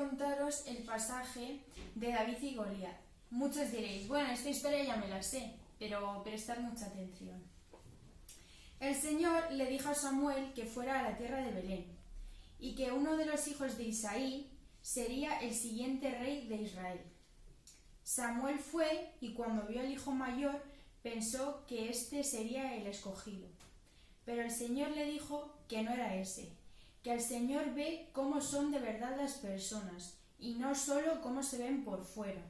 contaros el pasaje de David y Goliat. Muchos diréis, bueno, esta historia ya me la sé, pero prestad mucha atención. El Señor le dijo a Samuel que fuera a la tierra de Belén y que uno de los hijos de Isaí sería el siguiente rey de Israel. Samuel fue y cuando vio al hijo mayor pensó que este sería el escogido. Pero el Señor le dijo que no era ese, que el Señor ve cómo son de verdad las personas y no solo cómo se ven por fuera.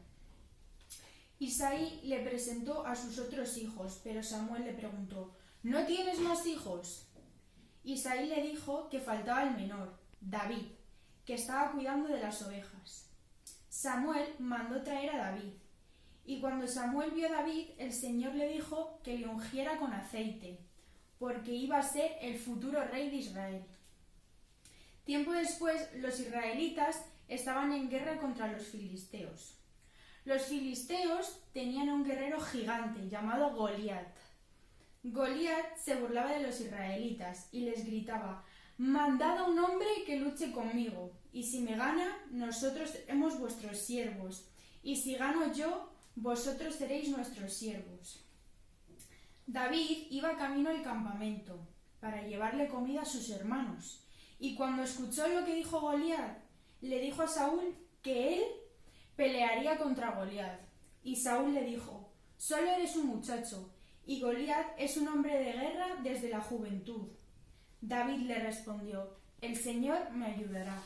Isaí le presentó a sus otros hijos, pero Samuel le preguntó, ¿no tienes más hijos? Isaí le dijo que faltaba el menor, David, que estaba cuidando de las ovejas. Samuel mandó traer a David, y cuando Samuel vio a David, el Señor le dijo que le ungiera con aceite, porque iba a ser el futuro rey de Israel. Tiempo después, los israelitas estaban en guerra contra los filisteos. Los filisteos tenían un guerrero gigante llamado Goliat. Goliat se burlaba de los israelitas y les gritaba, «Mandad a un hombre que luche conmigo, y si me gana, nosotros seremos vuestros siervos, y si gano yo, vosotros seréis nuestros siervos». David iba camino al campamento para llevarle comida a sus hermanos, y cuando escuchó lo que dijo Goliat, le dijo a Saúl que él pelearía contra Goliat. Y Saúl le dijo, «Solo eres un muchacho, y Goliat es un hombre de guerra desde la juventud». David le respondió, «El Señor me ayudará».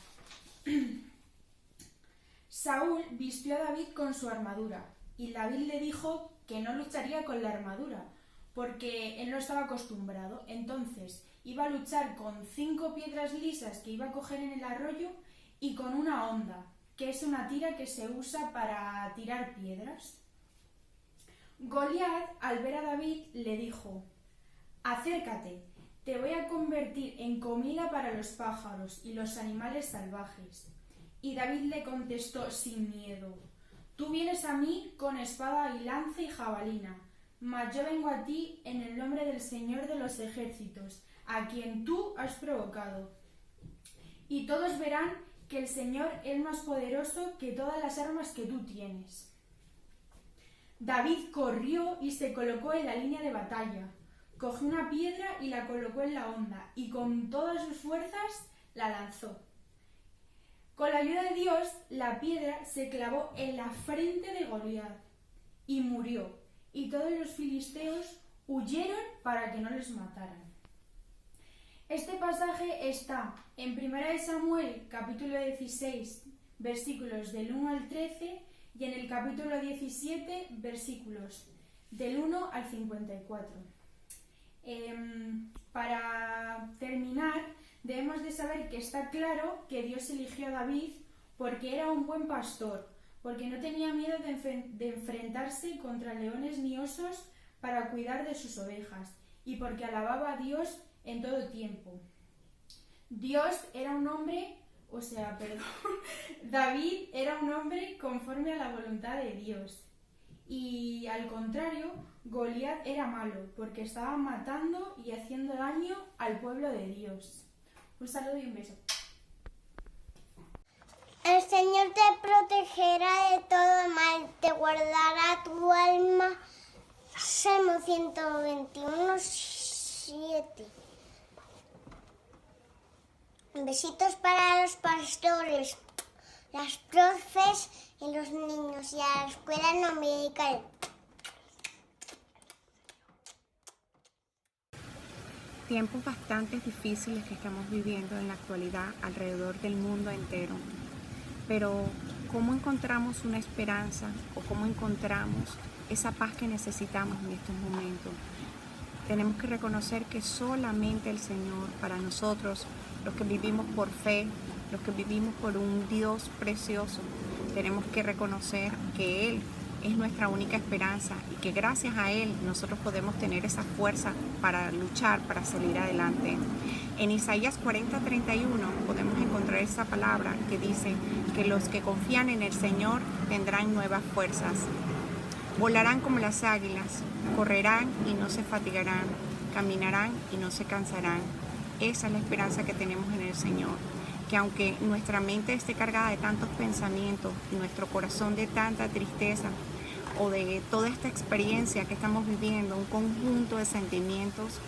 Saúl vistió a David con su armadura, y David le dijo que no lucharía con la armadura, porque él no estaba acostumbrado. Entonces iba a luchar con 5 piedras lisas que iba a coger en el arroyo y con una honda, que es una tira que se usa para tirar piedras. Goliat, al ver a David, le dijo, «Acércate, te voy a convertir en comida para los pájaros y los animales salvajes». Y David le contestó sin miedo, «Tú vienes a mí con espada y lanza y jabalina, mas yo vengo a ti en el nombre del Señor de los ejércitos, a quien tú has provocado. Y todos verán que el Señor es más poderoso que todas las armas que tú tienes». David corrió y se colocó en la línea de batalla. Cogió una piedra y la colocó en la honda, y con todas sus fuerzas la lanzó. Con la ayuda de Dios, la piedra se clavó en la frente de Goliat y murió, y todos los filisteos huyeron para que no les mataran. Este pasaje está en 1 Samuel, capítulo 16, versículos del 1 al 13, y en el capítulo 17, versículos del 1 al 54. Para terminar, debemos de saber que está claro que Dios eligió a David porque era un buen pastor, porque no tenía miedo de enfrentarse contra leones ni osos para cuidar de sus ovejas, y porque alababa a Dios en todo tiempo. David era un hombre conforme a la voluntad de Dios. Y al contrario, Goliat era malo, porque estaba matando y haciendo daño al pueblo de Dios. Un saludo y un beso. El Señor te protegerá de todo mal, te guardará tu alma. Salmo 121, 7. Besitos para los pastores, las profes y los niños, y a la escuela dominical. Tiempos bastante difíciles que estamos viviendo en la actualidad alrededor del mundo entero. Pero, ¿cómo encontramos una esperanza o cómo encontramos esa paz que necesitamos en estos momentos? Tenemos que reconocer que solamente el Señor, para nosotros, los que vivimos por fe, los que vivimos por un Dios precioso, tenemos que reconocer que Él es nuestra única esperanza y que gracias a Él nosotros podemos tener esa fuerza para luchar, para salir adelante. En Isaías 40:31 podemos encontrar esa palabra que dice que los que confían en el Señor tendrán nuevas fuerzas. Volarán como las águilas, correrán y no se fatigarán, caminarán y no se cansarán. Esa es la esperanza que tenemos en el Señor. que aunque nuestra mente esté cargada de tantos pensamientos y nuestro corazón de tanta tristeza o de toda esta experiencia que estamos viviendo, un conjunto de sentimientos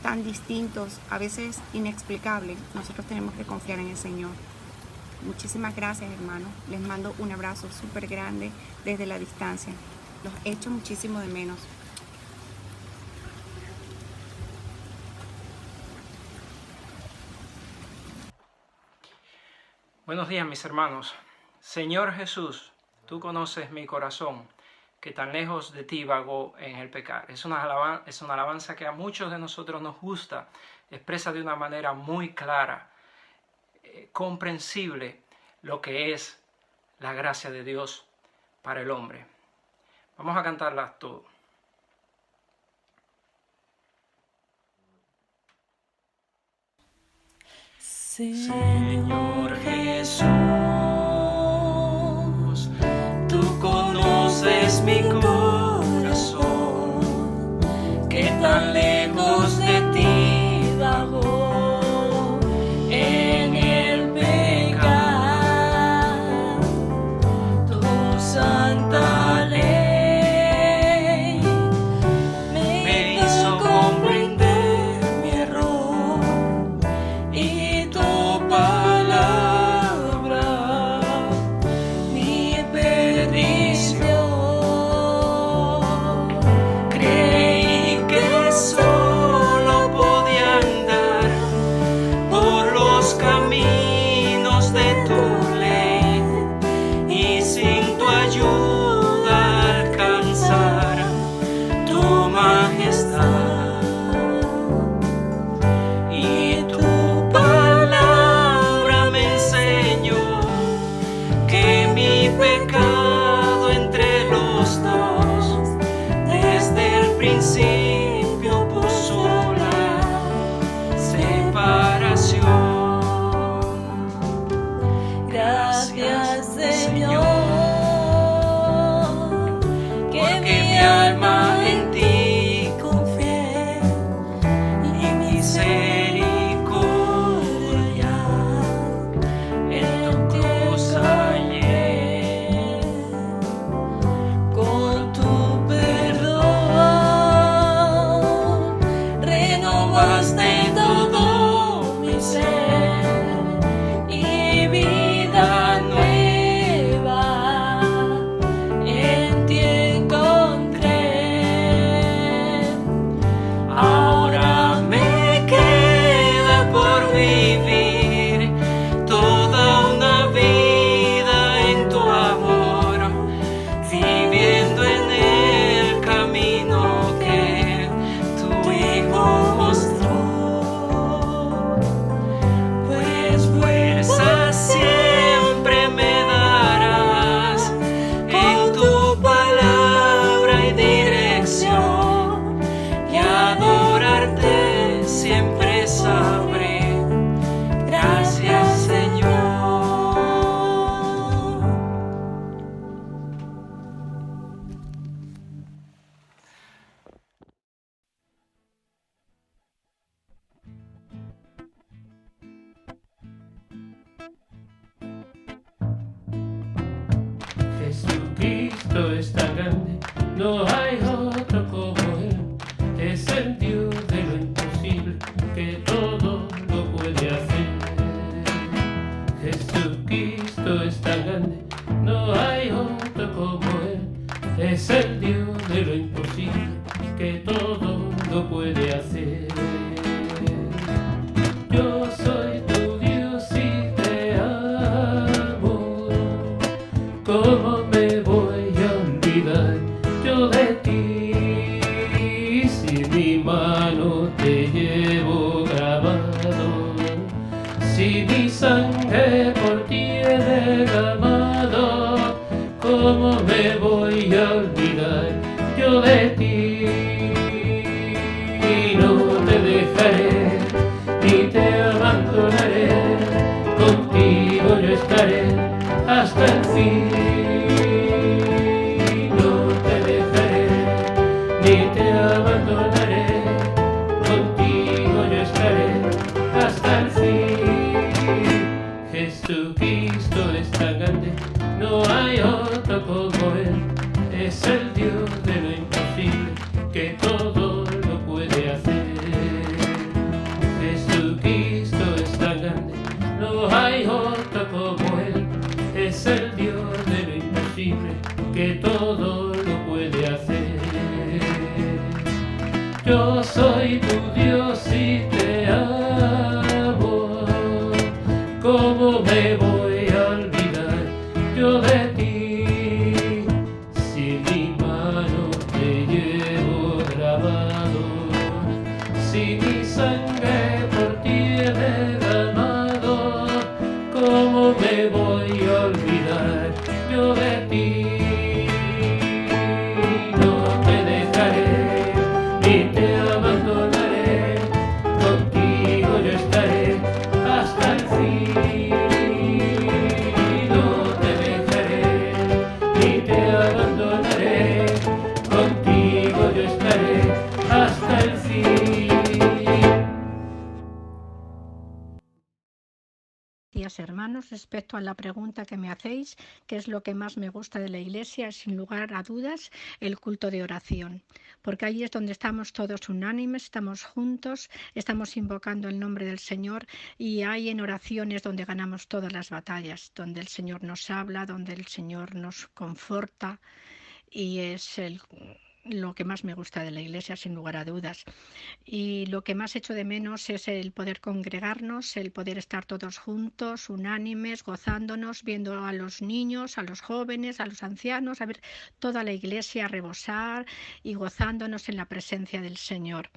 tan distintos, a veces inexplicables, nosotros tenemos que confiar en el Señor. Muchísimas gracias, hermanos. Les mando un abrazo súper grande desde la distancia. Los echo muchísimo de menos. Buenos días, mis hermanos. Señor Jesús, tú conoces mi corazón, que tan lejos de ti vagó en el pecar. Es una alabanza que a muchos de nosotros nos gusta, expresa de una manera muy clara, comprensible, lo que es la gracia de Dios para el hombre. Vamos a cantarla todo. Señor Jesús, tú conoces mi corazón, que tan lejos de ti vagó en el pecar. Tu santa ley me hizo comprender mi error, y tu palabra mi perdición. Creí que solo podía andar por los caminos de tu ley, y sin tu ayuda alcanzar tu majestad. Y tu palabra me enseñó que mi pecado entre los dos desde el principio puso la separación. Gracias, Señor, porque mi alma en ti confié, y misericordia en tu cruz hallé. Con tu perdón renovaste todo mi ser, y vida nueva en ti encontré. Ahora me queda por vivir toda una vida en tu amor, viviendo en el camino que tu Hijo mostró. Pues fuerza siempre me darás en tu palabra y dirección, y adorarte siempre sabré. Gracias, Señor. Jesucristo es tan grande, no hay otro como Él. Es el Dios de lo imposible, que todo lo puede hacer. Jesucristo es tan grande, no hay otro como Él. Es el Dios de lo imposible, que todo lo puede hacer. Yo soy tu Dios y te amo. ¿Cómo me voy a olvidar yo de ti, si mi mano te llevo grabado, si mi sangre por ti he derramado? ¿Cómo me voy a olvidar yo de ti? Y no te dejaré ni te abandonaré, contigo yo estaré hasta el fin. No te dejaré ni te abandonaré, contigo yo estaré hasta el fin. Yo soy tu Dios y te amo. ¿Cómo me voy a olvidar yo de ti? Si mi mano te llevo grabado, si mi sangre por ti he derramado, ¿cómo me voy a olvidar yo de ti? No te dejaré ni te abandonaré, contigo yo estaré hasta el fin. No te dejaré ni te abandonaré, contigo yo estaré hasta el fin. Días, hermanos, respecto a la pregunta que me hacéis, ¿qué es lo que más me gusta de la Iglesia? Sin lugar a dudas, el culto de oración, porque ahí es donde estamos todos unánimes, estamos juntos, estamos invocando el nombre del Señor, y hay en oraciones donde ganamos todas las batallas, donde el Señor nos habla, donde el Señor nos conforta, y es lo que más me gusta de la Iglesia, sin lugar a dudas. Y lo que más echo de menos es el poder congregarnos, el poder estar todos juntos, unánimes, gozándonos, viendo a los niños, a los jóvenes, a los ancianos, a ver toda la Iglesia rebosar y gozándonos en la presencia del Señor.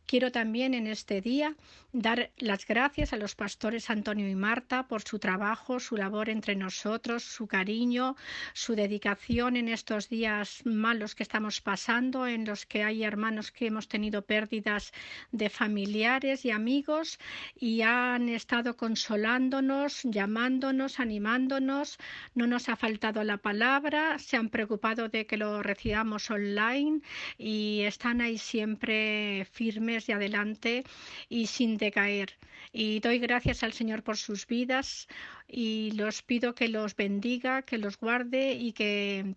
Quiero también en este día dar las gracias a los pastores Antonio y Marta por su trabajo, su labor entre nosotros, su cariño, su dedicación en estos días malos que estamos pasando, en los que hay hermanos que hemos tenido pérdidas de familiares y amigos, y han estado consolándonos, llamándonos, animándonos. No nos ha faltado la palabra, se han preocupado de que lo recibamos online y están ahí siempre firmes y adelante y sin decaer. Y doy gracias al Señor por sus vidas y los pido que los bendiga, que los guarde y que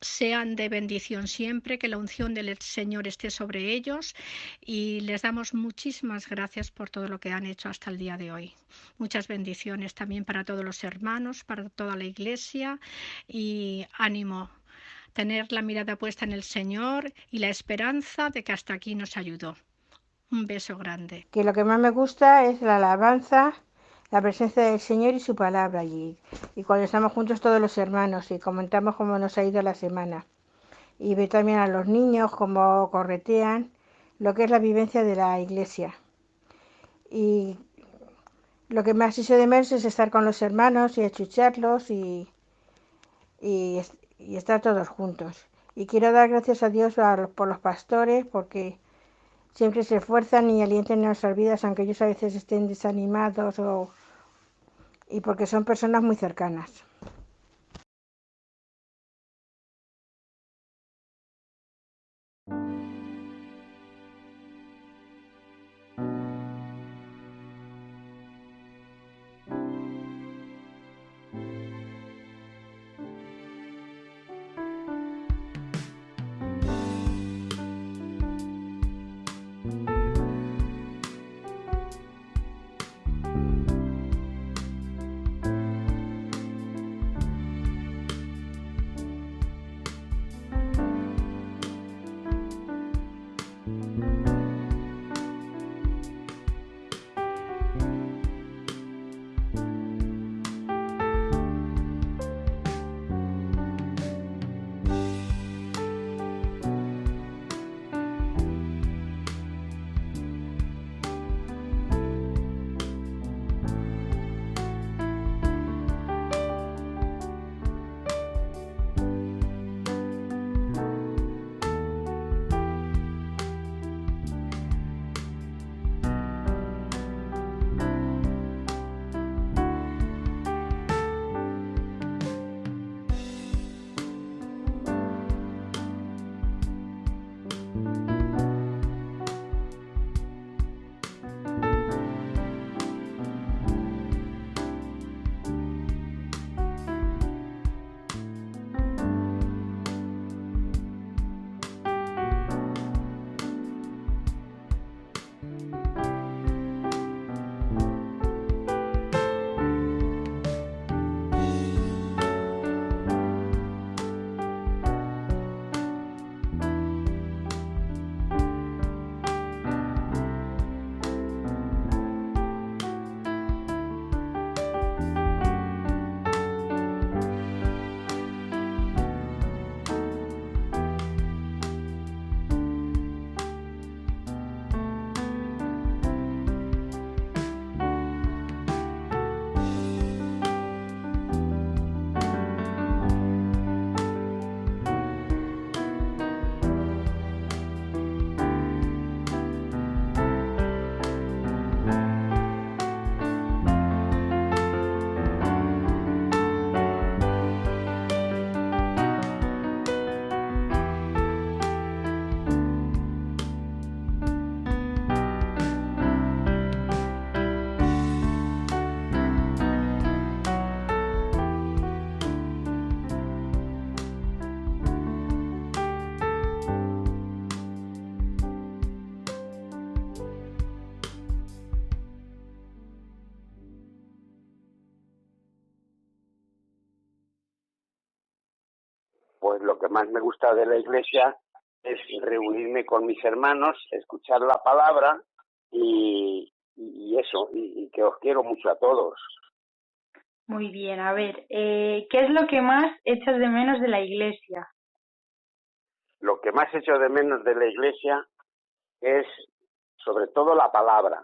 sean de bendición siempre, que la unción del Señor esté sobre ellos, y les damos muchísimas gracias por todo lo que han hecho hasta el día de hoy. Muchas bendiciones también para todos los hermanos, para toda la Iglesia, y ánimo, tener la mirada puesta en el Señor y la esperanza de que hasta aquí nos ayudó. Un beso grande. Que lo que más me gusta es la alabanza, la presencia del Señor y su palabra allí. Y cuando estamos juntos todos los hermanos y comentamos cómo nos ha ido la semana. Y ver también a los niños cómo corretean, lo que es la vivencia de la iglesia. Y lo que más hizo de menos es estar con los hermanos y achucharlos y estar todos juntos. Y quiero dar gracias a Dios por los pastores, porque siempre se esfuerzan y alientan en nuestras vidas, aunque ellos a veces estén desanimados y porque son personas muy cercanas. lo que más me gusta de la iglesia es reunirme con mis hermanos, escuchar la palabra y eso, y que os quiero mucho a todos. Muy bien, a ver, ¿qué es lo que más echas de menos de la iglesia? Lo que más echo de menos de la iglesia es sobre todo la palabra,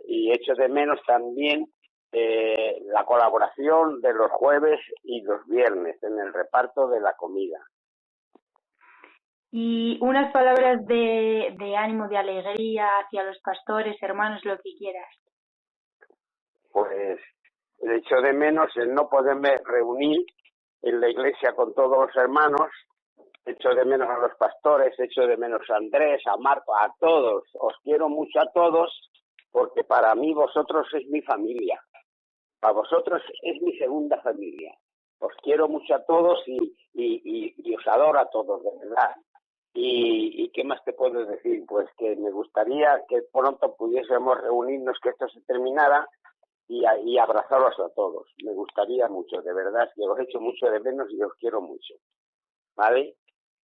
y echo de menos también la colaboración de los jueves y los viernes en el reparto de la comida. Y unas palabras de ánimo, de alegría hacia los pastores, hermanos, lo que quieras. Pues echo de menos el no poderme reunir en la iglesia con todos los hermanos, echo de menos a los pastores, echo de menos a Andrés, a Marco, a todos. Os quiero mucho a todos porque para mí vosotros es mi familia. Para vosotros es mi segunda familia. Os quiero mucho a todos y os adoro a todos, de verdad. ¿Y qué más te puedo decir? Pues que me gustaría que pronto pudiésemos reunirnos, que esto se terminara y abrazaros a todos. Me gustaría mucho, de verdad, que os echo mucho de menos y os quiero mucho. ¿Vale?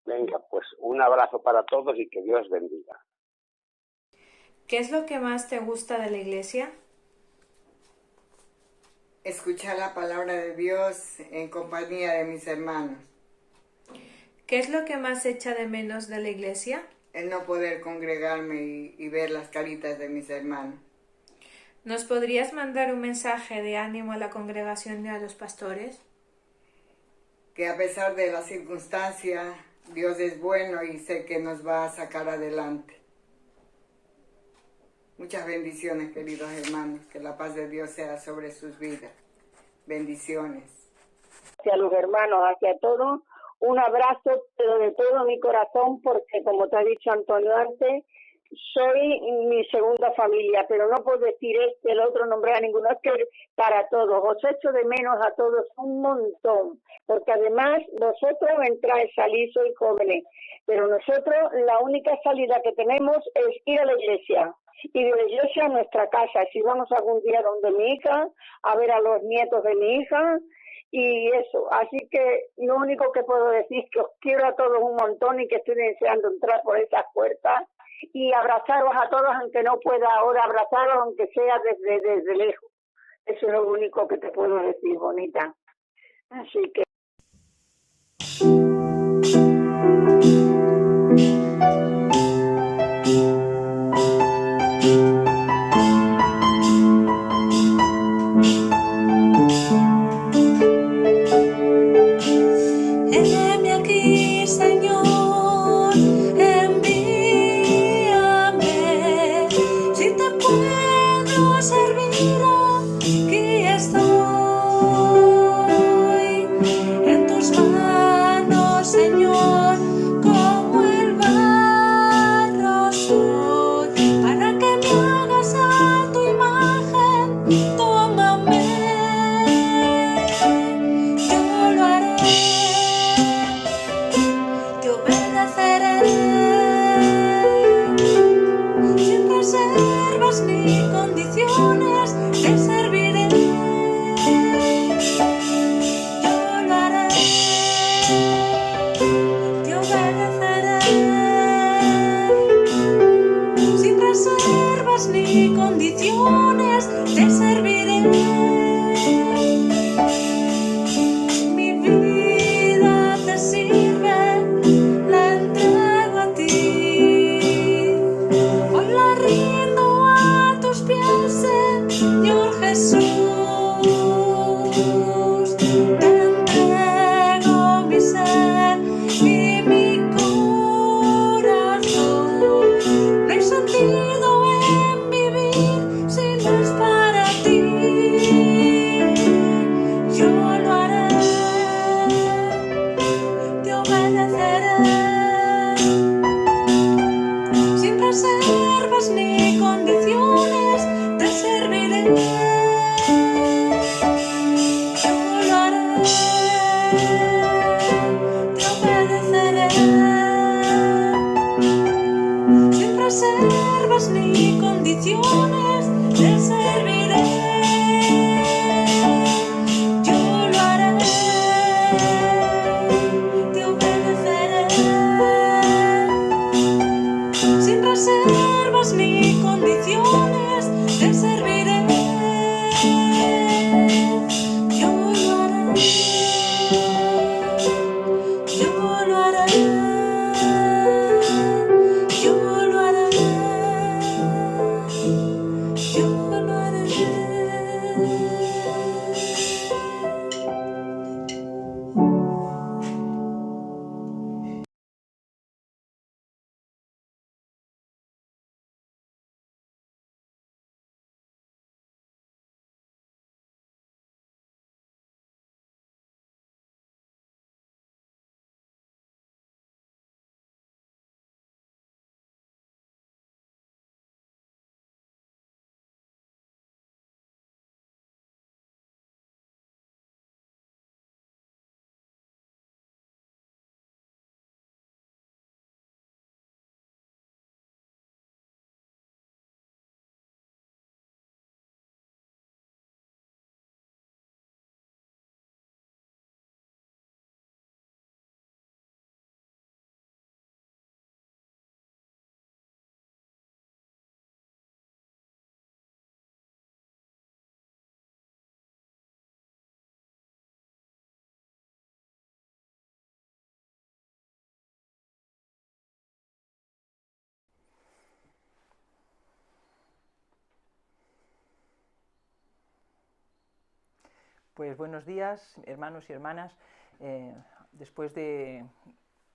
Venga, pues un abrazo para todos y que Dios bendiga. ¿Qué es lo que más te gusta de la iglesia? Escuchar la palabra de Dios en compañía de mis hermanos. ¿Qué es lo que más echa de menos de la iglesia? El no poder congregarme y ver las caritas de mis hermanos. ¿Nos podrías mandar un mensaje de ánimo a la congregación y a los pastores? Que a pesar de las circunstancias, Dios es bueno y sé que nos va a sacar adelante. Muchas bendiciones, queridos hermanos. Que la paz de Dios sea sobre sus vidas. Bendiciones. Hacia los hermanos, hacia todos, un abrazo, pero de todo mi corazón, porque como te ha dicho Antonio antes, soy mi segunda familia, pero no puedo decir el otro, nombrar a ninguno, es que para todos, os echo de menos a todos un montón, porque además vosotros entráis, salís, sois jóvenes, pero nosotros la única salida que tenemos es ir a la iglesia, y de la iglesia a nuestra casa, si vamos algún día donde mi hija, a ver a los nietos de mi hija, y eso, así que lo único que puedo decir es que os quiero a todos un montón y que estoy deseando entrar por esas puertas y abrazaros a todos, aunque no pueda ahora abrazaros, aunque sea desde lejos. Eso es lo único que te puedo decir, bonita. Así que Envíame aquí, Señor, envíame. Si te puedo servir, aquí estoy. En tus manos, Señor, como el barro soy. Para que me hagas a tu imagen, tómame. Yo lo haré. Te obedeceré sin reservas ni condiciones, te serviré. Yo lo haré, te obedeceré sin reservas ni condiciones, te serviré. Mi vida te sirve, la entrego a Pues buenos días, hermanos y hermanas. Después de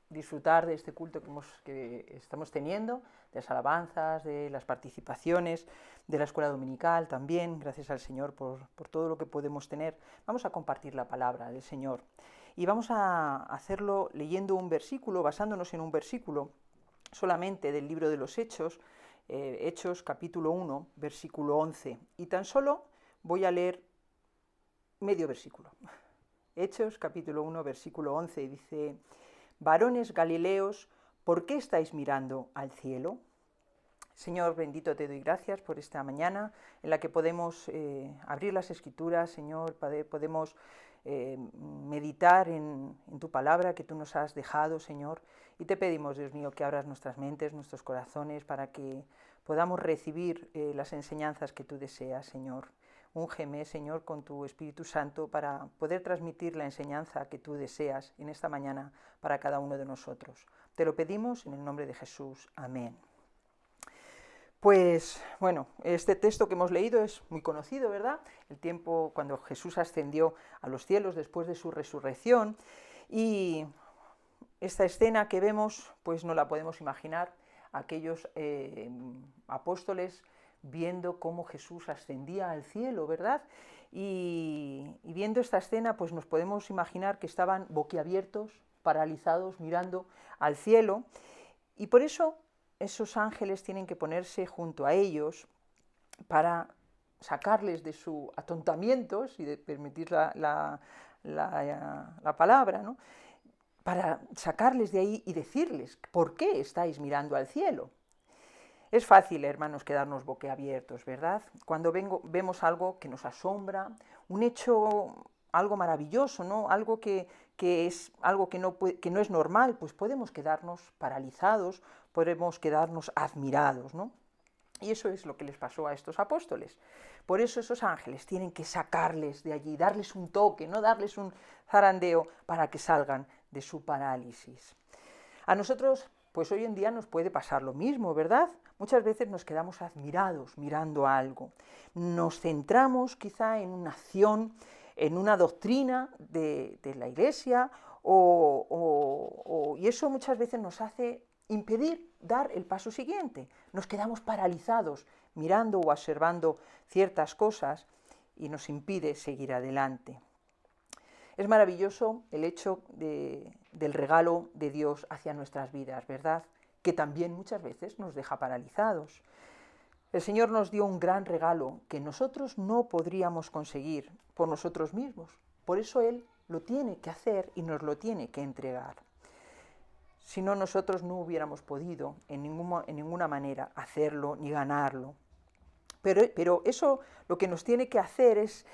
disfrutar de este culto que estamos teniendo, de las alabanzas, de las participaciones, de la escuela dominical también, gracias al Señor por todo lo que podemos tener, vamos a compartir la palabra del Señor. Y vamos a hacerlo leyendo un versículo, basándonos en un versículo solamente del libro de los Hechos, Hechos capítulo 1, versículo 11. Y tan solo voy a leer medio versículo. Hechos capítulo 1, versículo 11, dice: varones galileos, ¿por qué estáis mirando al cielo? Señor, bendito te doy gracias por esta mañana en la que podemos abrir las Escrituras, Señor, podemos meditar en tu palabra que tú nos has dejado, Señor, y te pedimos, Dios mío, que abras nuestras mentes, nuestros corazones, para que podamos recibir las enseñanzas que tú deseas, Señor. Úngeme, Señor, con tu Espíritu Santo para poder transmitir la enseñanza que tú deseas en esta mañana para cada uno de nosotros. Te lo pedimos en el nombre de Jesús. Amén. Pues, bueno, este texto que hemos leído es muy conocido, ¿verdad? El tiempo cuando Jesús ascendió a los cielos después de su resurrección, y esta escena que vemos, pues no la podemos imaginar, aquellos apóstoles viendo cómo Jesús ascendía al cielo, ¿verdad? Y viendo esta escena, pues nos podemos imaginar que estaban boquiabiertos, paralizados, mirando al cielo, y por eso esos ángeles tienen que ponerse junto a ellos para sacarles de su atontamiento, si de permitir la palabra, ¿no? Para sacarles de ahí y decirles, ¿por qué estáis mirando al cielo? Es fácil, hermanos, quedarnos boquiabiertos, ¿verdad? Cuando vemos algo que nos asombra, un hecho, algo maravilloso, ¿no? Algo que es algo que no es normal, pues podemos quedarnos paralizados, podemos quedarnos admirados, ¿no? Y eso es lo que les pasó a estos apóstoles. Por eso esos ángeles tienen que sacarles de allí, darles un toque, no darles un zarandeo para que salgan de su parálisis. A nosotros, pues hoy en día nos puede pasar lo mismo, ¿verdad? Muchas veces nos quedamos admirados mirando algo. Nos centramos quizá en una acción, en una doctrina de la Iglesia, y eso muchas veces nos hace impedir dar el paso siguiente. Nos quedamos paralizados mirando o observando ciertas cosas y nos impide seguir adelante. Es maravilloso el hecho del regalo de Dios hacia nuestras vidas, ¿verdad? Que también muchas veces nos deja paralizados. El Señor nos dio un gran regalo que nosotros no podríamos conseguir por nosotros mismos. Por eso Él lo tiene que hacer y nos lo tiene que entregar. Si no, nosotros no hubiéramos podido en ninguna manera hacerlo ni ganarlo. Pero eso lo que nos tiene que hacer es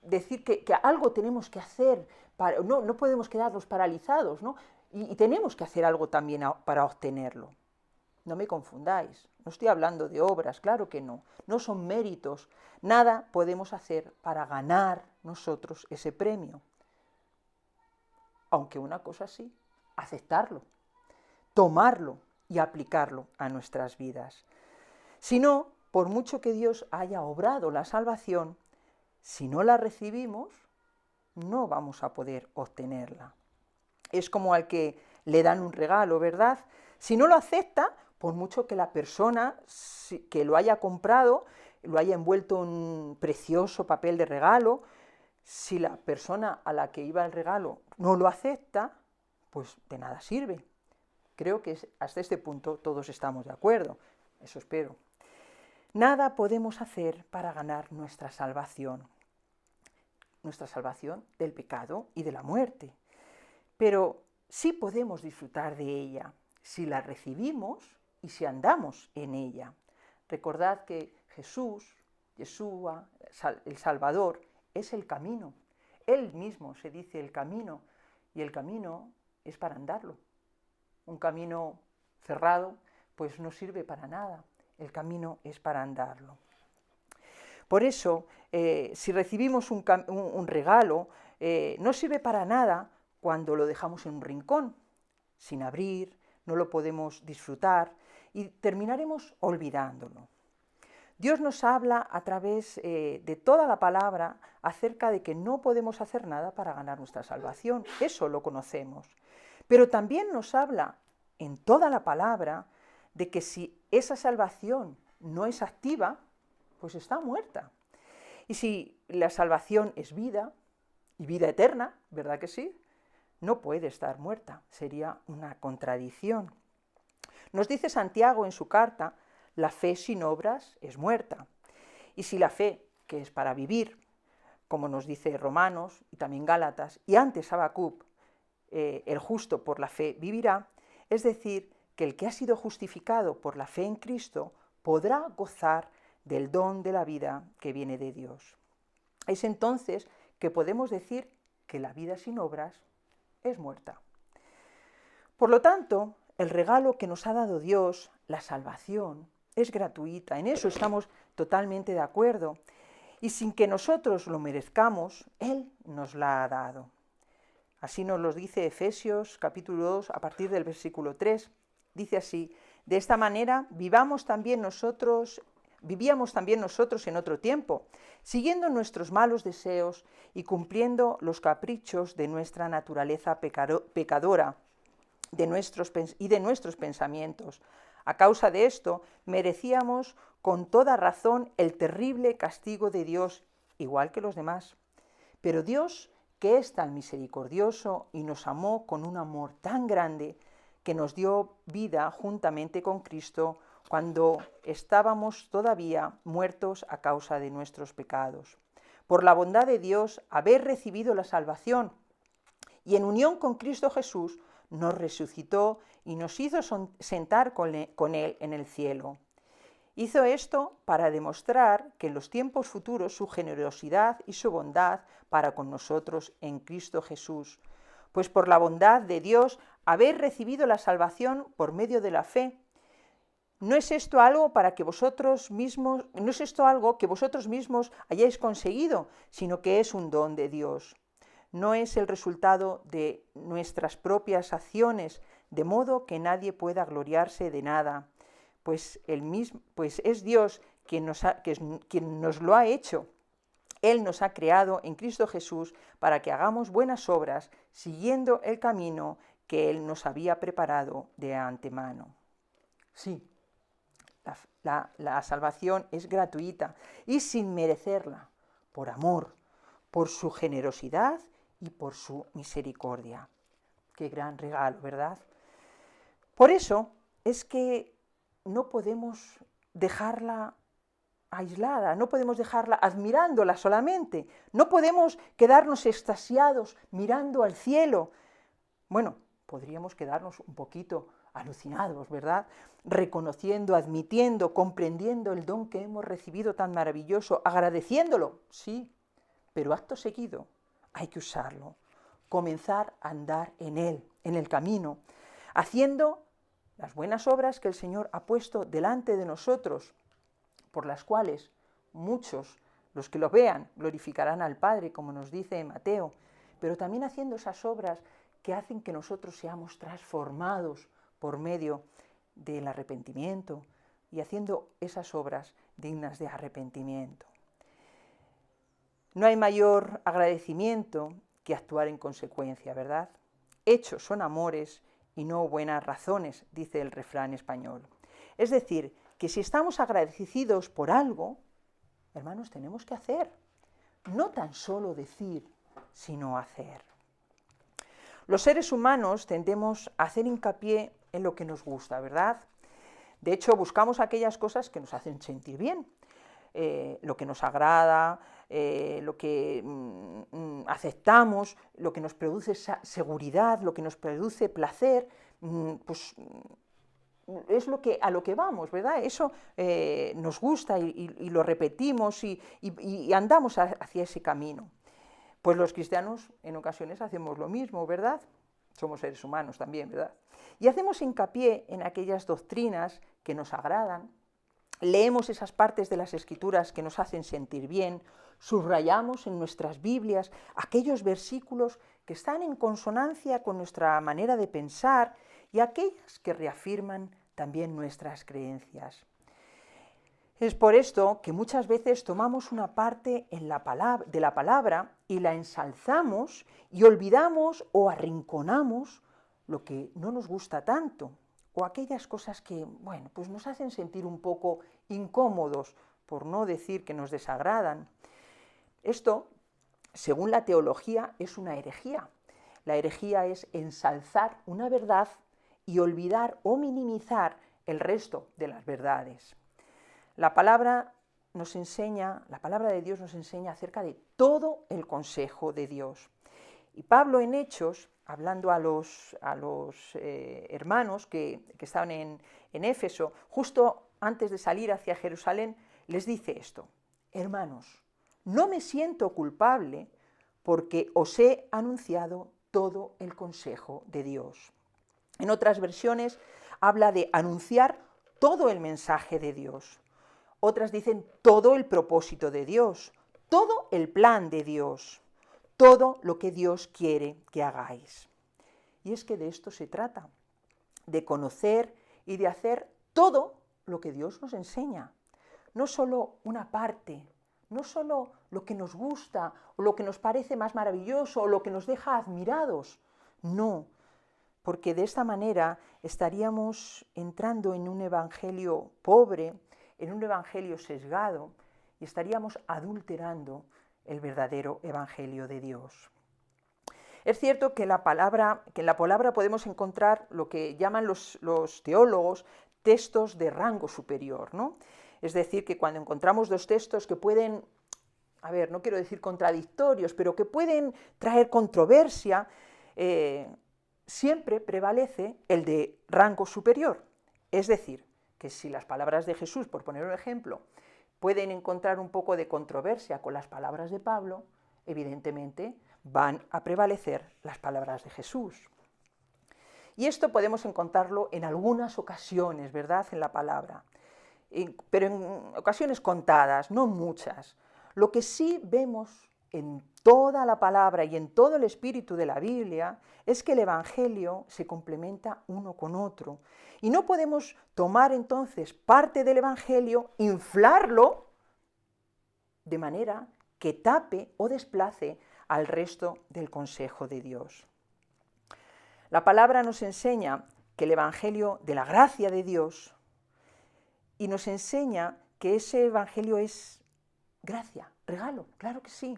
decir que algo tenemos que hacer, no podemos quedarnos paralizados, ¿no? Y tenemos que hacer algo también para obtenerlo. No me confundáis, no estoy hablando de obras, claro que no son méritos, nada podemos hacer para ganar nosotros ese premio. Aunque una cosa sí, aceptarlo, tomarlo y aplicarlo a nuestras vidas. Si no, por mucho que Dios haya obrado la salvación, si no la recibimos, no vamos a poder obtenerla. Es como al que le dan un regalo, ¿verdad? Si no lo acepta, por mucho que la persona que lo haya comprado, lo haya envuelto en un precioso papel de regalo, si la persona a la que iba el regalo no lo acepta, pues de nada sirve. Creo que hasta este punto todos estamos de acuerdo, eso espero. Nada podemos hacer para ganar nuestra salvación del pecado y de la muerte. Pero sí podemos disfrutar de ella si la recibimos y si andamos en ella. Recordad que Jesús, Yeshua, el Salvador, es el camino. Él mismo se dice el camino, y el camino es para andarlo. Un camino cerrado, pues no sirve para nada. El camino es para andarlo. Por eso, si recibimos un regalo, no sirve para nada cuando lo dejamos en un rincón, sin abrir, no lo podemos disfrutar y terminaremos olvidándolo. Dios nos habla a través de toda la palabra acerca de que no podemos hacer nada para ganar nuestra salvación. Eso lo conocemos. Pero también nos habla en toda la palabra de que si esa salvación no es activa, pues está muerta. Y si la salvación es vida, y vida eterna, ¿verdad que sí? No puede estar muerta, sería una contradicción. Nos dice Santiago en su carta, la fe sin obras es muerta. Y si la fe, que es para vivir, como nos dice Romanos y también Gálatas, y antes Habacuc, el justo por la fe vivirá, es decir, que el que ha sido justificado por la fe en Cristo podrá gozar del don de la vida que viene de Dios. Es entonces que podemos decir que la vida sin obras es muerta. Por lo tanto, el regalo que nos ha dado Dios, la salvación, es gratuita. En eso estamos totalmente de acuerdo. Y sin que nosotros lo merezcamos, Él nos la ha dado. Así nos lo dice Efesios capítulo 2, a partir del versículo 3. Dice así: de esta manera vivíamos también nosotros en otro tiempo, siguiendo nuestros malos deseos y cumpliendo los caprichos de nuestra naturaleza pecadora de nuestros pensamientos. A causa de esto, merecíamos con toda razón el terrible castigo de Dios, igual que los demás. Pero Dios, que es tan misericordioso y nos amó con un amor tan grande, que nos dio vida juntamente con Cristo cuando estábamos todavía muertos a causa de nuestros pecados. Por la bondad de Dios, haber recibido la salvación y en unión con Cristo Jesús, nos resucitó y nos hizo sentar con Él en el cielo. Hizo esto para demostrar que en los tiempos futuros su generosidad y su bondad para con nosotros en Cristo Jesús. Pues por la bondad de Dios, haber recibido la salvación por medio de la fe. No es esto algo que vosotros mismos hayáis conseguido, sino que es un don de Dios. No es el resultado de nuestras propias acciones, de modo que nadie pueda gloriarse de nada, pues es Dios quien nos lo ha hecho. Él nos ha creado en Cristo Jesús para que hagamos buenas obras, siguiendo el camino que Él nos había preparado de antemano. Sí, la salvación es gratuita y sin merecerla, por amor, por su generosidad y por su misericordia. Qué gran regalo, ¿verdad? Por eso es que no podemos dejarla aislada, no podemos dejarla admirándola solamente, no podemos quedarnos extasiados mirando al cielo. Bueno, podríamos quedarnos un poquito alucinados, ¿verdad? Reconociendo, admitiendo, comprendiendo el don que hemos recibido tan maravilloso, agradeciéndolo, sí, pero acto seguido hay que usarlo, comenzar a andar en él, en el camino, haciendo las buenas obras que el Señor ha puesto delante de nosotros, por las cuales muchos, los que lo vean, glorificarán al Padre, como nos dice Mateo, pero también haciendo esas obras que hacen que nosotros seamos transformados por medio del arrepentimiento y haciendo esas obras dignas de arrepentimiento. No hay mayor agradecimiento que actuar en consecuencia, ¿verdad? Hechos son amores y no buenas razones, dice el refrán español. Es decir, que si estamos agradecidos por algo, hermanos, tenemos que hacer. No tan solo decir, sino hacer. Los seres humanos tendemos a hacer hincapié en lo que nos gusta, ¿verdad? De hecho, buscamos aquellas cosas que nos hacen sentir bien, lo que nos agrada, lo que aceptamos, lo que nos produce seguridad, lo que nos produce placer, pues es a lo que vamos, ¿verdad? Eso nos gusta y lo repetimos y andamos hacia ese camino. Pues los cristianos en ocasiones hacemos lo mismo, ¿verdad? Somos seres humanos también, ¿verdad? Y hacemos hincapié en aquellas doctrinas que nos agradan, leemos esas partes de las Escrituras que nos hacen sentir bien, subrayamos en nuestras Biblias aquellos versículos que están en consonancia con nuestra manera de pensar y aquellas que reafirman también nuestras creencias. Es por esto que muchas veces tomamos una parte de la palabra y la ensalzamos y olvidamos o arrinconamos lo que no nos gusta tanto, o aquellas cosas que, bueno, pues nos hacen sentir un poco incómodos, por no decir que nos desagradan. Esto, según la teología, es una herejía. La herejía es ensalzar una verdad y olvidar o minimizar el resto de las verdades. La palabra de Dios nos enseña acerca de todo el consejo de Dios. Y Pablo en Hechos, hablando a los hermanos que estaban en Éfeso, justo antes de salir hacia Jerusalén, les dice esto: hermanos, no me siento culpable porque os he anunciado todo el consejo de Dios. En otras versiones habla de anunciar todo el mensaje de Dios. Otras dicen todo el propósito de Dios, todo el plan de Dios, todo lo que Dios quiere que hagáis. Y es que de esto se trata, de conocer y de hacer todo lo que Dios nos enseña. No solo una parte, no solo lo que nos gusta o lo que nos parece más maravilloso o lo que nos deja admirados. No, porque de esta manera estaríamos entrando en un evangelio pobre, en un evangelio sesgado, y estaríamos adulterando el verdadero evangelio de Dios. Es cierto que en la palabra podemos encontrar lo que llaman los teólogos textos de rango superior, ¿no? Es decir, que cuando encontramos dos textos que pueden, no quiero decir contradictorios, pero que pueden traer controversia, siempre prevalece el de rango superior. Es decir, que si las palabras de Jesús, por poner un ejemplo, pueden encontrar un poco de controversia con las palabras de Pablo, evidentemente van a prevalecer las palabras de Jesús. Y esto podemos encontrarlo en algunas ocasiones, ¿verdad?, en la palabra, pero en ocasiones contadas, no muchas. Lo que sí vemos en toda la palabra y en todo el espíritu de la Biblia es que el Evangelio se complementa uno con otro. Y no podemos tomar entonces parte del Evangelio, inflarlo de manera que tape o desplace al resto del consejo de Dios. La palabra nos enseña que el Evangelio de la gracia de Dios, y nos enseña que ese Evangelio es gracia, regalo, claro que sí.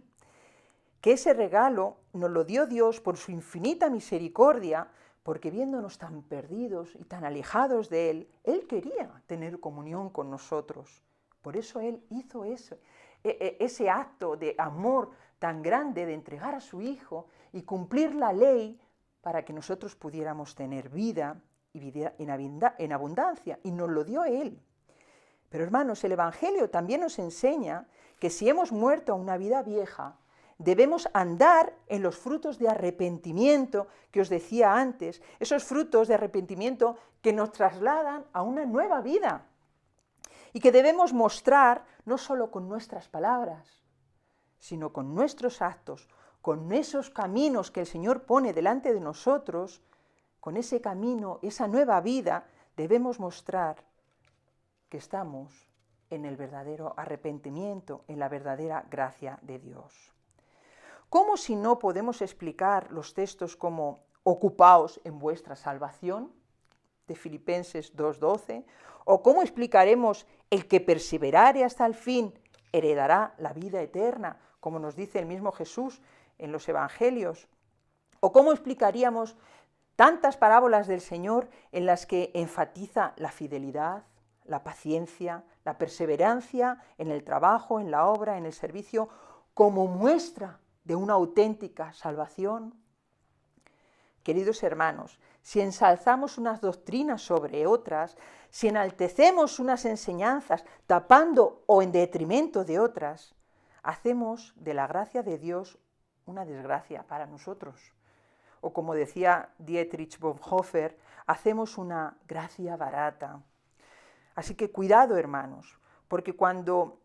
Que ese regalo nos lo dio Dios por su infinita misericordia, porque viéndonos tan perdidos y tan alejados de Él, Él quería tener comunión con nosotros. Por eso Él hizo ese acto de amor tan grande de entregar a su Hijo y cumplir la ley para que nosotros pudiéramos tener vida y vida en abundancia, y nos lo dio Él. Pero hermanos, el Evangelio también nos enseña que si hemos muerto a una vida vieja, debemos andar en los frutos de arrepentimiento que os decía antes, esos frutos de arrepentimiento que nos trasladan a una nueva vida y que debemos mostrar no solo con nuestras palabras, sino con nuestros actos, con esos caminos que el Señor pone delante de nosotros. Con ese camino, esa nueva vida, debemos mostrar que estamos en el verdadero arrepentimiento, en la verdadera gracia de Dios. ¿Cómo si no podemos explicar los textos como ocupaos en vuestra salvación, de Filipenses 2:12? ¿O cómo explicaremos el que perseverare hasta el fin heredará la vida eterna, como nos dice el mismo Jesús en los Evangelios? ¿O cómo explicaríamos tantas parábolas del Señor en las que enfatiza la fidelidad, la paciencia, la perseverancia en el trabajo, en la obra, en el servicio, como muestra de una auténtica salvación? Queridos hermanos, si ensalzamos unas doctrinas sobre otras, si enaltecemos unas enseñanzas tapando o en detrimento de otras, hacemos de la gracia de Dios una desgracia para nosotros. O como decía Dietrich Bonhoeffer, hacemos una gracia barata. Así que cuidado, hermanos, porque cuando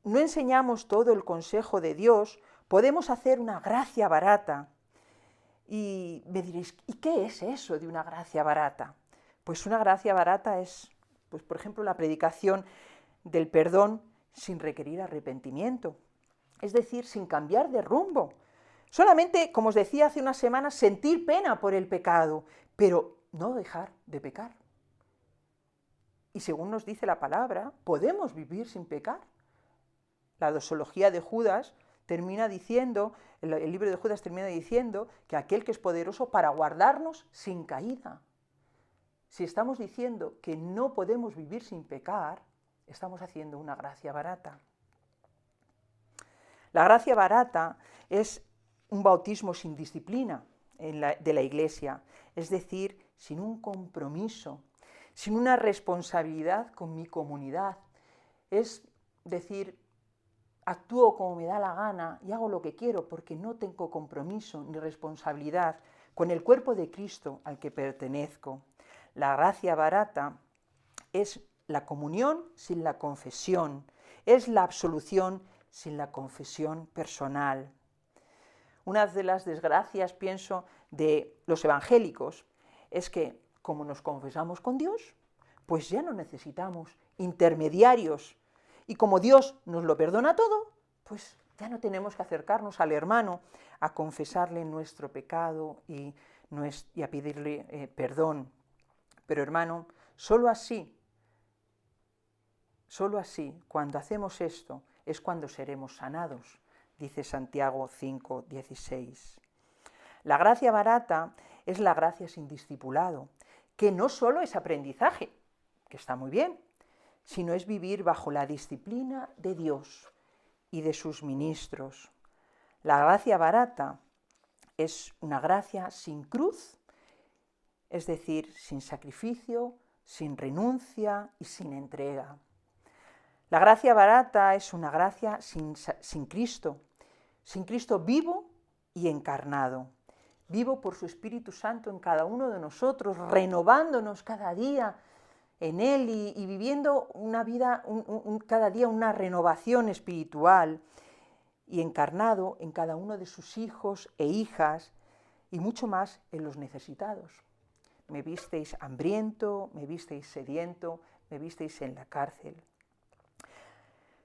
no enseñamos todo el consejo de Dios, podemos hacer una gracia barata. Y me diréis, ¿y qué es eso de una gracia barata? Pues una gracia barata es, por ejemplo, la predicación del perdón sin requerir arrepentimiento, es decir, sin cambiar de rumbo. Solamente, como os decía hace unas semanas, sentir pena por el pecado, pero no dejar de pecar. Y según nos dice la palabra, podemos vivir sin pecar. La doxología de Judas termina diciendo, el libro de Judas termina diciendo que aquel que es poderoso para guardarnos sin caída. Si estamos diciendo que no podemos vivir sin pecar, estamos haciendo una gracia barata. La gracia barata es un bautismo sin disciplina de la Iglesia, es decir, sin un compromiso, sin una responsabilidad con mi comunidad. Es decir, actúo como me da la gana y hago lo que quiero porque no tengo compromiso ni responsabilidad con el cuerpo de Cristo al que pertenezco. La gracia barata es la comunión sin la confesión, es la absolución sin la confesión personal. Una de las desgracias, pienso, de los evangélicos es que, como nos confesamos con Dios, pues ya no necesitamos intermediarios. Y como Dios nos lo perdona todo, pues ya no tenemos que acercarnos al hermano a confesarle nuestro pecado y a pedirle perdón. Pero hermano, solo así, cuando hacemos esto, es cuando seremos sanados, dice Santiago 5:16. La gracia barata es la gracia sin discipulado, que no solo es aprendizaje, que está muy bien, sino es vivir bajo la disciplina de Dios y de sus ministros. La gracia barata es una gracia sin cruz, es decir, sin sacrificio, sin renuncia y sin entrega. La gracia barata es una gracia sin Cristo vivo y encarnado, vivo por su Espíritu Santo en cada uno de nosotros, renovándonos cada día en Él y viviendo una vida, cada día una renovación espiritual, y encarnado en cada uno de sus hijos e hijas, y mucho más en los necesitados. Me visteis hambriento, me visteis sediento, me visteis en la cárcel.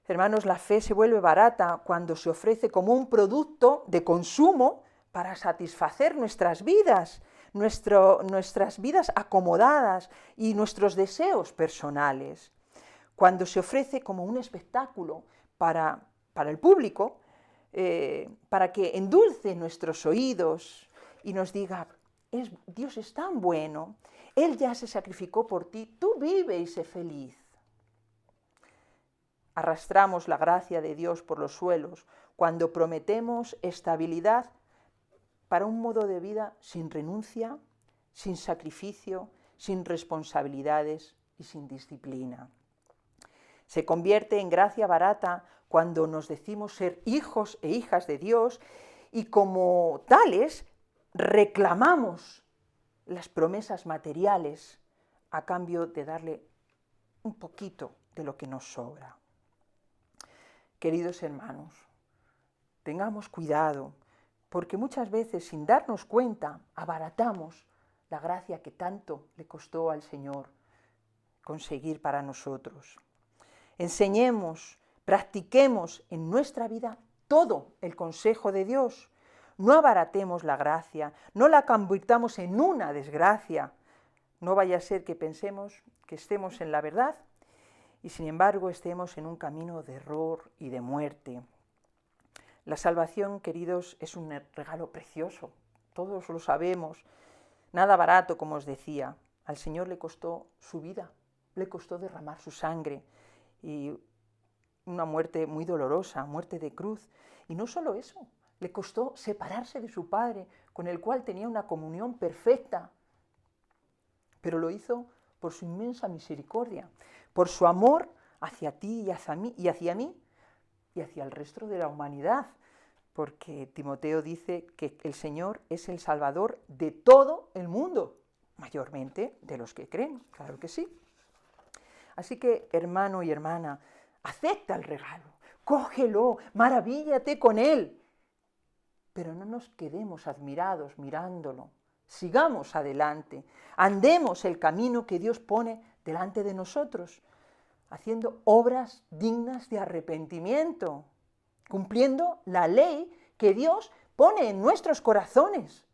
Hermanos, la fe se vuelve barata cuando se ofrece como un producto de consumo para satisfacer nuestras vidas, nuestras vidas acomodadas y nuestros deseos personales. Cuando se ofrece como un espectáculo para el público, para que endulce nuestros oídos y nos diga, Dios es tan bueno, Él ya se sacrificó por ti, tú vive y sé feliz. Arrastramos la gracia de Dios por los suelos cuando prometemos estabilidad para un modo de vida sin renuncia, sin sacrificio, sin responsabilidades y sin disciplina. Se convierte en gracia barata cuando nos decimos ser hijos e hijas de Dios y como tales reclamamos las promesas materiales a cambio de darle un poquito de lo que nos sobra. Queridos hermanos, tengamos cuidado, porque muchas veces sin darnos cuenta abaratamos la gracia que tanto le costó al Señor conseguir para nosotros. Enseñemos, practiquemos en nuestra vida todo el consejo de Dios. No abaratemos la gracia, no la convirtamos en una desgracia. No vaya a ser que pensemos que estemos en la verdad y sin embargo estemos en un camino de error y de muerte. La salvación, queridos, es un regalo precioso, todos lo sabemos, nada barato, como os decía. Al Señor le costó su vida, le costó derramar su sangre y una muerte muy dolorosa, muerte de cruz. Y no solo eso, le costó separarse de su Padre, con el cual tenía una comunión perfecta, pero lo hizo por su inmensa misericordia, por su amor hacia ti y hacia mí y hacia el resto de la humanidad, porque Timoteo dice que el Señor es el Salvador de todo el mundo, mayormente de los que creen, claro que sí. Así que, hermano y hermana, acepta el regalo, cógelo, maravíllate con él, pero no nos quedemos admirados mirándolo. Sigamos adelante, andemos el camino que Dios pone delante de nosotros. haciendo obras dignas de arrepentimiento, cumpliendo la ley que Dios pone en nuestros corazones,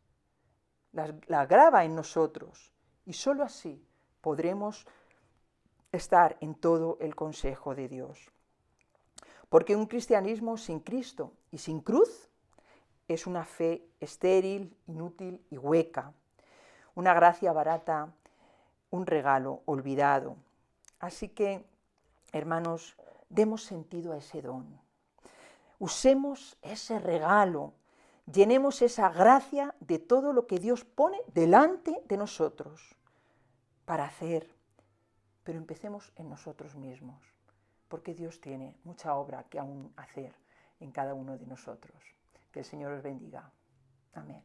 la grava en nosotros, y sólo así podremos estar en todo el consejo de Dios. Porque un cristianismo sin Cristo y sin cruz es una fe estéril, inútil y hueca, una gracia barata, un regalo olvidado. Así que, hermanos, demos sentido a ese don. Usemos ese regalo, llenemos esa gracia de todo lo que Dios pone delante de nosotros para hacer, pero empecemos en nosotros mismos, porque Dios tiene mucha obra que aún hacer en cada uno de nosotros. Que el Señor os bendiga. Amén.